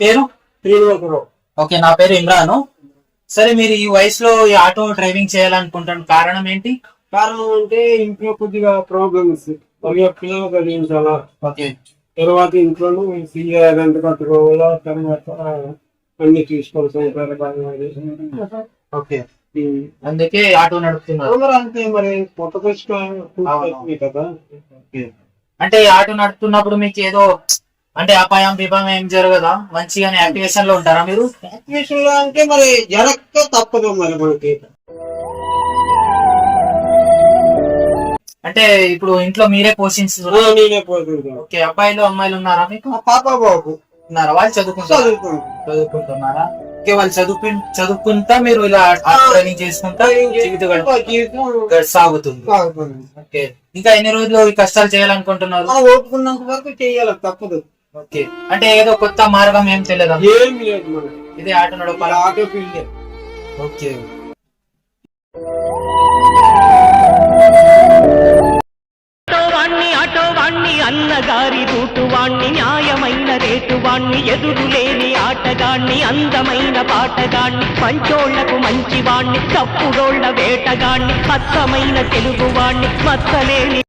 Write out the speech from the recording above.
పేరు? ఓకే, నా పేరు ఇమ్రాన్. సరే, మీరు ఈ వయసులో ఈ ఆటో డ్రైవింగ్ చేయాలనుకుంటున్న కారణం ఏంటి? కారణం అంటే ఇంట్లో కొద్దిగా ప్రాబ్లమ్స్, పిల్లలు చదివించాలా, ఓకే తర్వాత ఇంట్లో రెంట్ కట్టుకోవాలా, తర్వాత అన్ని చూసుకోవాలి. ఓకే, అందుకే ఆటో నడుపుతున్నారు. అంతే మరి, కొత్త కదా. అంటే ఈ ఆటో నడుపుతున్నప్పుడు మీకు ఏదో అంటే అపాయం విపాయం ఏం జరగదా? మంచిగానే యాక్టివేషన్ లో ఉంటారా మీరు? యాక్టివేషన్ లో అంటే మరి జరగక తప్పదు మరి మనకి. అంటే ఇప్పుడు ఇంట్లో మీరే పోషించుతారా? నేనే పోతుంటాను. ఓకే, అబ్బాయిలు అమ్మాయిలు ఉన్నారా మీకు? పాప బాబు ఉన్నారా? వాళ్ళు చదువుకుంటున్నారా? ఓకే, వాళ్ళు చదువుకుంటా మీరు ఇలా ట్రైనింగ్ చేసుకుంటా జీవితం సాగుతుంది. ఓకే, ఇంకా ఎన్ని రోజులు ఈ కష్టాలు చేయాలనుకుంటున్నారు? ఓపుకున్నంత వరకు చేయాలి, తప్పదు. ఓకే, అంటే ఏదో కొత్త మార్గం ఏం తెలియదా? ఏం లేదు మనకి, ఇదే ఆటో నడపాలి. Auto field. ఓకే, అన్నగారి రూటు వాణ్ణి, న్యాయమైన రేటు వాణ్ణి, ఎదురులేని ఆటగాణ్ణి, అందమైన పాటగాణ్ణి, మంచోళ్లకు మంచివాణ్ణి, తప్పుడోళ్ల వేటగాణ్ణి, అచ్చమైన తెలుగువాణ్ణి, మచ్చలేని